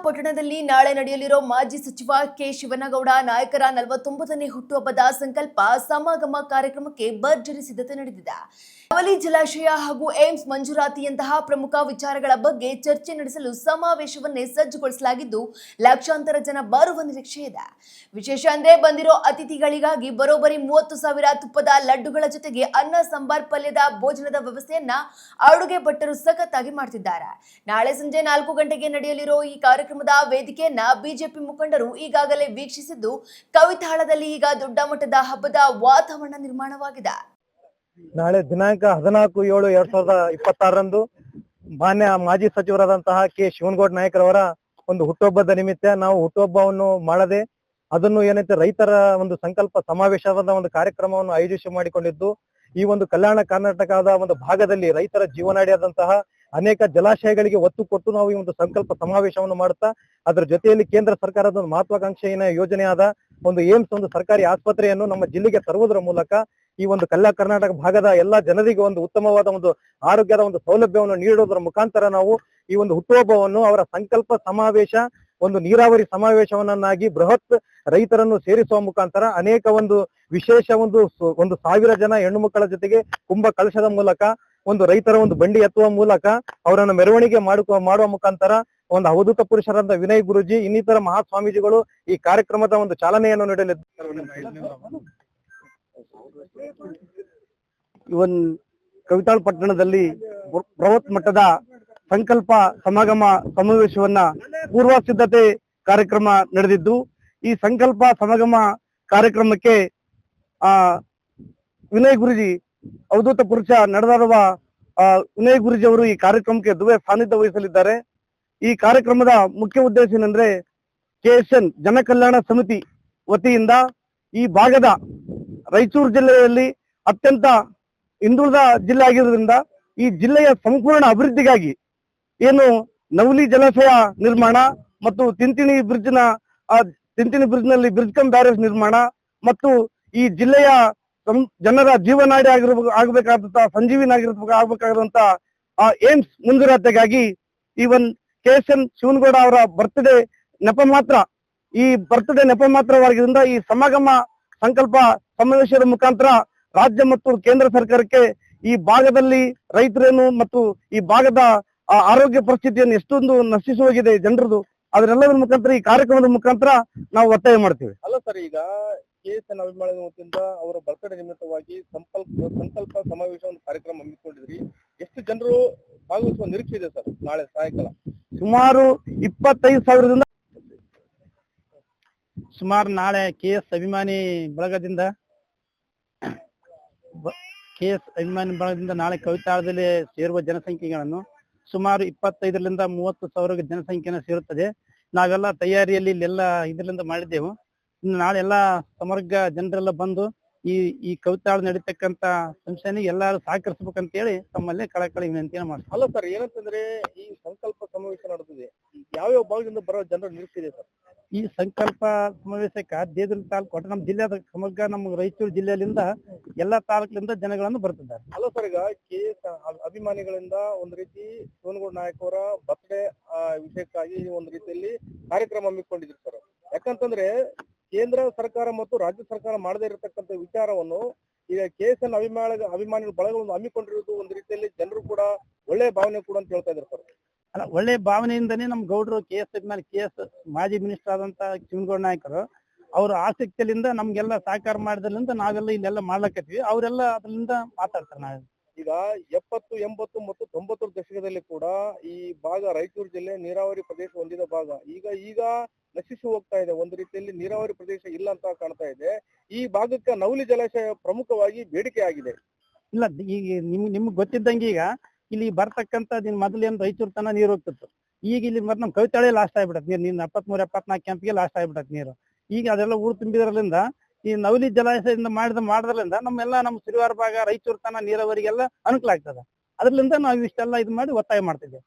ಪಟ್ಟಣದಲ್ಲಿ ನಾಳೆ ನಡೆಯಲಿರೋ ಮಾಜಿ ಸಚಿವ ಕೆ ಶಿವನಗೌಡ ನಾಯಕರ 49ನೇ ಹುಟ್ಟುಹಬ್ಬದ ಸಂಕಲ್ಪ ಸಮಾಗಮ ಕಾರ್ಯಕ್ರಮಕ್ಕೆ ಭರ್ಜರಿ ಸಿದ್ಧತೆ ನಡೆದಿದೆ. ನವಲಿ ಜಲಾಶಯ ಹಾಗೂ ಏಮ್ಸ್ ಮಂಜೂರಾತಿಯಂತಹ ಪ್ರಮುಖ ವಿಚಾರಗಳ ಬಗ್ಗೆ ಚರ್ಚೆ ನಡೆಸಲು ಸಮಾವೇಶವನ್ನೇ ಸಜ್ಜುಗೊಳಿಸಲಾಗಿದ್ದು ಲಕ್ಷಾಂತರ ಜನ ಬರುವ ನಿರೀಕ್ಷೆ ಇದೆ. ವಿಶೇಷ ಅಂದ್ರೆ ಬಂದಿರೋ ಅತಿಥಿಗಳಿಗಾಗಿ ಬರೋಬ್ಬರಿ 30,000 ತುಪ್ಪದ ಲಡ್ಡುಗಳ ಜೊತೆಗೆ ಅನ್ನ ಸಾಂಬಾರ್ ಪಲ್ಯದ ಭೋಜನದ ವ್ಯವಸ್ಥೆಯನ್ನ ಅಡುಗೆ ಭಟ್ಟರು ಸಖತ್ತಾಗಿ ಮಾಡ್ತಿದ್ದಾರೆ. ನಾಳೆ ಸಂಜೆ 4 ಗಂಟೆಗೆ ನಡೆಯಲಿರೋ ಈ ಕಾರ್ಯಕ್ರಮದ ವೇದಿಕೆಯನ್ನ ಬಿಜೆಪಿ ಮುಖಂಡರು ಈಗಾಗಲೇ ವೀಕ್ಷಿಸಿದ್ದು ಕವಿತಾಳದಲ್ಲಿ ಈಗ ದೊಡ್ಡ ಮಟ್ಟದ ಹಬ್ಬದ ವಾತಾವರಣ ನಿರ್ಮಾಣವಾಗಿದೆ. ನಾಳೆ ದಿನಾಂಕ 14/7/2026 ಮಾನ್ಯ ಮಾಜಿ ಸಚಿವರಾದಂತಹ ಕೆ ಶಿವನಗೌಡ ನಾಯಕರವರ ಒಂದು ಹುಟ್ಟುಹಬ್ಬದ ನಿಮಿತ್ತ ನಾವು ಹುಟ್ಟುಹಬ್ಬವನ್ನು ಮಾಡದೆ ಅದನ್ನು ಏನೈತೆ ರೈತರ ಒಂದು ಸಂಕಲ್ಪ ಸಮಾವೇಶವಾದ ಒಂದು ಕಾರ್ಯಕ್ರಮವನ್ನು ಆಯೋಜಿಸಿ ಮಾಡಿಕೊಂಡಿದ್ದು ಈ ಒಂದು ಕಲ್ಯಾಣ ಕರ್ನಾಟಕದ ಒಂದು ಭಾಗದಲ್ಲಿ ರೈತರ ಜೀವನಾಡಿಯಾದಂತಹ ಅನೇಕ ಜಲಾಶಯಗಳಿಗೆ ಒತ್ತು ಕೊಟ್ಟು ನಾವು ಈ ಒಂದು ಸಂಕಲ್ಪ ಸಮಾವೇಶವನ್ನು ಮಾಡುತ್ತಾ ಅದರ ಜೊತೆಯಲ್ಲಿ ಕೇಂದ್ರ ಸರ್ಕಾರದ ಒಂದು ಮಹತ್ವಾಕಾಂಕ್ಷೆಯ ಯೋಜನೆಯಾದ ಒಂದು ಏಮ್ಸ್ ಒಂದು ಸರ್ಕಾರಿ ಆಸ್ಪತ್ರೆಯನ್ನು ನಮ್ಮ ಜಿಲ್ಲೆಗೆ ತರುವುದರ ಮೂಲಕ ಈ ಒಂದು ಕಲ್ಯಾಣ ಕರ್ನಾಟಕ ಭಾಗದ ಎಲ್ಲಾ ಜನರಿಗೆ ಒಂದು ಉತ್ತಮವಾದ ಒಂದು ಆರೋಗ್ಯದ ಒಂದು ಸೌಲಭ್ಯವನ್ನು ನೀಡುವುದರ ಮುಖಾಂತರ ನಾವು ಈ ಒಂದು ಹುಟ್ಟುಹಬ್ಬವನ್ನು ಅವರ ಸಂಕಲ್ಪ ಸಮಾವೇಶ ಒಂದು ನೀರಾವರಿ ಸಮಾವೇಶವನ್ನಾಗಿ ಬೃಹತ್ ರೈತರನ್ನು ಸೇರಿಸುವ ಮುಖಾಂತರ ಅನೇಕ ಒಂದು ವಿಶೇಷ ಒಂದು 1,000 ಜನ ಹೆಣ್ಣು ಮಕ್ಕಳ ಜೊತೆಗೆ ಕುಂಭ ಕಲಶದ ಮೂಲಕ ಒಂದು ರೈತರ ಒಂದು ಬಂಡಿ ಎತ್ತುವ ಮೂಲಕ ಅವರನ್ನು ಮೆರವಣಿಗೆ ಮಾಡುವ ಮುಖಾಂತರ ಒಂದು ಅವಧೂತ ಪುರುಷರಾದ ವಿನಯ್ ಗುರುಜಿ ಇನ್ನಿತರ ಮಹಾಸ್ವಾಮೀಜಿಗಳು ಈ ಕಾರ್ಯಕ್ರಮದ ಒಂದು ಚಾಲನೆಯನ್ನು ನೀಡಲಿದ್ದಾರೆ. ಇವನ್ ಕವಿತಾಳ್ ಪಟ್ಟಣದಲ್ಲಿ ಬೃಹತ್ ಮಟ್ಟದ ಸಂಕಲ್ಪ ಸಮಾಗಮ ಸಮಾವೇಶವನ್ನ ಪೂರ್ವ ಸಿದ್ಧತೆ ಕಾರ್ಯಕ್ರಮ ನಡೆದಿದ್ದು ಈ ಸಂಕಲ್ಪ ಸಮಾಗಮ ಕಾರ್ಯಕ್ರಮಕ್ಕೆ ವಿನಯ್ ಗುರುಜಿ ಅವಧೂತ ಪುರುಷ ನಡೆದಾಡುವ ವಿನಯ್ ಗುರುಜಿ ಅವರು ಈ ಕಾರ್ಯಕ್ರಮಕ್ಕೆ ದುವೆ ಸಾನ್ನಿಧ್ಯ ವಹಿಸಲಿದ್ದಾರೆ. ಈ ಕಾರ್ಯಕ್ರಮದ ಮುಖ್ಯ ಉದ್ದೇಶ ಏನಂದ್ರೆ KSN ಜನಕಲ್ಯಾಣ ಸಮಿತಿ ವತಿಯಿಂದ ಈ ಭಾಗದ ರಾಯಚೂರು ಜಿಲ್ಲೆಯಲ್ಲಿ ಅತ್ಯಂತ ಹಿಂದುಳಿದ ಜಿಲ್ಲೆ ಆಗಿರೋದ್ರಿಂದ ಈ ಜಿಲ್ಲೆಯ ಸಂಪೂರ್ಣ ಅಭಿವೃದ್ಧಿಗಾಗಿ ಏನು ನವಲಿ ಜಲಾಶಯ ನಿರ್ಮಾಣ ಮತ್ತು ತಿಂತಿಣಿ ಬ್ರಿಡ್ಜ್ ನಲ್ಲಿ ಬ್ರಿಡ್ಜ್ ಕಮ್ ಬ್ಯಾರೇಜ್ ನಿರ್ಮಾಣ ಮತ್ತು ಈ ಜಿಲ್ಲೆಯ ಜನರ ಜೀವನಾಡಿ ಆಗಬೇಕಾದಂತಹ ಸಂಜೀವಿನಿ ಆಗ್ಬೇಕಾಗಿರುವಂತ ಏಮ್ಸ್ ಮಂಜೂರಾತಿಗಾಗಿ ಈವನ್ KSN ಶಿವನಗೌಡ ಅವರ ಬರ್ತ್ಡೇ ನೆಪ ಮಾತ್ರವಾಗಿದ್ದರಿಂದ ಈ ಸಮಾಗಮ ಸಂಕಲ್ಪ ಸಮಾವೇಶದ ಮುಖಾಂತರ ರಾಜ್ಯ ಮತ್ತು ಕೇಂದ್ರ ಸರ್ಕಾರಕ್ಕೆ ಈ ಭಾಗದಲ್ಲಿ ರೈತರೇನು ಮತ್ತು ಈ ಭಾಗದ ಆರೋಗ್ಯ ಪರಿಸ್ಥಿತಿಯನ್ನು ಎಷ್ಟೊಂದು ನಶಿಸಿ ಹೋಗಿದೆ ಜನರದು ಅದರೆಲ್ಲದರ ಮುಖಾಂತರ ಈ ಕಾರ್ಯಕ್ರಮದ ಮುಖಾಂತರ ನಾವು ಒತ್ತಾಯ ಮಾಡ್ತೀವಿ. ಅಲ್ಲ ಸರ್, ಈಗ KSN ಅಭಿಮಾನಿಗಳ ವತಿಯಿಂದ ಅವರ ಬರ್ತ್ಡೇ ನಿಮಿತ್ತವಾಗಿ ಸಂಕಲ್ಪ ಸಮಾವೇಶ ಒಂದು ಕಾರ್ಯಕ್ರಮ ಹಮ್ಮಿಕೊಂಡಿದ್ರಿ. ಎಷ್ಟು ಜನರು ಭಾಗವಹಿಸುವ ನಿರೀಕ್ಷೆ ಇದೆ ಸರ್ ನಾಳೆ ಸಾಯಂಕಾಲ? ಸುಮಾರು 25,000ದಿಂದ ನಾಳೆ KS ಅಭಿಮಾನಿ ಬಳಗದಿಂದ ನಾಳೆ ಕವಿತಾಳದಲ್ಲಿ ಸೇರುವ ಜನಸಂಖ್ಯೆಗಳನ್ನು ಸುಮಾರು 25ರಿಂದ 30,000 ಜನಸಂಖ್ಯೆನ ಸೇರುತ್ತದೆ. ನಾವೆಲ್ಲ ತಯಾರಿಯಲ್ಲಿ ಇಲ್ಲೆಲ್ಲ ಇದರಿಂದ ಮಾಡಿದ್ದೆವು. ಇನ್ನು ನಾಳೆ ಎಲ್ಲ ಸಮರ್ಗ ಜನರೆಲ್ಲ ಬಂದು ಈ ಕವಿತಾಳ ನಡೀತಕ್ಕಂತ ಸಂಸ್ಥೆನಿಗೆ ಎಲ್ಲಾರು ಸಹಕರಿಸಬೇಕಂತ ಹೇಳಿ ತಮ್ಮಲ್ಲಿ ಕಳಕಳಿ ವಿನಂತಿಯನ್ನು ಮಾಡ್ತೀವಿ. ಅಲ್ಲ ಸರ್, ಏನಂತಂದ್ರೆ ಈ ಸಂಕಲ್ಪ ಸಮಾವೇಶ ನಡೆದಿದೆ, ಯಾವ್ಯಾವ ಭಾಗದಿಂದ ಬರೋ ಜನರ ನಿರೀಕ್ಷೆ ಇದೆ ಸರ್? ಈ ಸಂಕಲ್ಪ ಸಮಾವೇಶಕ್ಕೆ ದೇವದುರ್ಗ ತಾಲೂಕು ಒಟ್ಟು ನಮ್ಮ ಜಿಲ್ಲೆಯ ಸಮಗ್ರ ನಮ್ಮ ರಾಯಚೂರು ಜಿಲ್ಲೆಯಿಂದ ಎಲ್ಲಾ ತಾಲೂಕಿನಿಂದ ಜನಗಳನ್ನು ಬರ್ತಿದ್ದಾರೆ. ಅಲ್ಲ ಸರ್, ಈಗ KS ಅಭಿಮಾನಿಗಳಿಂದ ಒಂದು ರೀತಿ ಶಿವನಗೌಡ ನಾಯಕ್ ಅವರ ಬರ್ತ್ಡೇ ವಿಷಯಕ್ಕಾಗಿ ಒಂದು ರೀತಿಯಲ್ಲಿ ಕಾರ್ಯಕ್ರಮ ಹಮ್ಮಿಕೊಂಡಿದ್ರು ಸರ್. ಯಾಕಂತಂದ್ರೆ ಕೇಂದ್ರ ಸರ್ಕಾರ ಮತ್ತು ರಾಜ್ಯ ಸರ್ಕಾರ ಮಾಡದೇ ಇರತಕ್ಕಂತ ವಿಚಾರವನ್ನು ಈಗ KSN ಅಭಿಮಾನಿಗಳ ಬಳಗವನ್ನು ಹಮ್ಮಿಕೊಂಡಿರುವುದು ಒಂದು ರೀತಿಯಲ್ಲಿ ಜನರು ಕೂಡ ಒಳ್ಳೆಯ ಭಾವನೆ ಕೂಡ ಅಂತ ಹೇಳ್ತಾ ಇದ್ದಾರೆ ಸರ್. ಅಲ್ಲ, ಒಳ್ಳೆ ಭಾವನೆಯಿಂದನೇ ನಮ್ ಗೌಡ್ರು KS ಮಾಜಿ ಮಿನಿಸ್ಟರ್ ಆದಂತ ಶಿವನಗೌಡ ನಾಯಕರು ಅವ್ರ ಆಸಕ್ತಿಯಿಂದ ನಮ್ಗೆಲ್ಲ ಸಹಕಾರ ಮಾಡಿದ್ರಿಂದ ನಾವೆಲ್ಲ ಇಲ್ಲೆಲ್ಲ ಮಾಡ್ಲಕತ್ತೀವಿ. ಅವರೆಲ್ಲ ಅದರಿಂದ ಮಾತಾಡ್ತಾರೆ. ನಾಳೆ ಈಗ 70, 80 ಮತ್ತು 90ರ ದಶಕದಲ್ಲಿ ಕೂಡ ಈ ಭಾಗ ರಾಯಚೂರು ಜಿಲ್ಲೆ ನೀರಾವರಿ ಪ್ರದೇಶ ಹೊಂದಿದ ಭಾಗ ಈಗ ನಶಿಸಿ ಹೋಗ್ತಾ ಇದೆ. ಒಂದು ರೀತಿಯಲ್ಲಿ ನೀರಾವರಿ ಪ್ರದೇಶ ಇಲ್ಲ ಅಂತ ಕಾಣ್ತಾ ಇದೆ. ಈ ಭಾಗಕ್ಕೆ ನವಲಿ ಜಲಾಶಯ ಪ್ರಮುಖವಾಗಿ ಬೇಡಿಕೆ ಆಗಿದೆ. ಇಲ್ಲ, ಈಗ ನಿಮ್ಗೆ ಗೊತ್ತಿದ್ದಂಗೆ ಈಗ ಇಲ್ಲಿ ಬರ್ತಕ್ಕಂತ ಮೊದಲೇನು ರಾಯಚೂರು ತನ ನೀರು ಹೋಗ್ತಿತ್ತು. ಈಗ ಇಲ್ಲಿ ಮತ್ತೆ ನಮ್ ಕವಿತಾಳೆ ಲಾಸ್ಟ್ ಆಗ್ಬಿಡತ್ತೆ ನೀರು 73-74 ಕ್ಯಾಂಪ್ಗೆ ಲಾಸ್ಟ್ ಆಗ್ಬಿಡತ್ತೆ ನೀರು. ಈಗ ಅದೆಲ್ಲ ಊರು ತುಂಬಿದ್ರಲ್ಲಿಂದ ಈ ನವಲಿ ಜಲಾಶಯದಿಂದ ಮಾಡೋದ್ರಿಂದ ನಮ್ಮ ಸಿರಿವಾರ ಭಾಗ ರಾಯಚೂರು ತನ ನೀರಾವರಿಗೆಲ್ಲ ಅನುಕೂಲ ಆಗ್ತದೆ. ಅದ್ರಲ್ಲಿಂದ ನಾವು ಇಷ್ಟೆಲ್ಲ ಇದು ಮಾಡಿ ಒತ್ತಾಯ ಮಾಡ್ತಿದ್ದೇವೆ.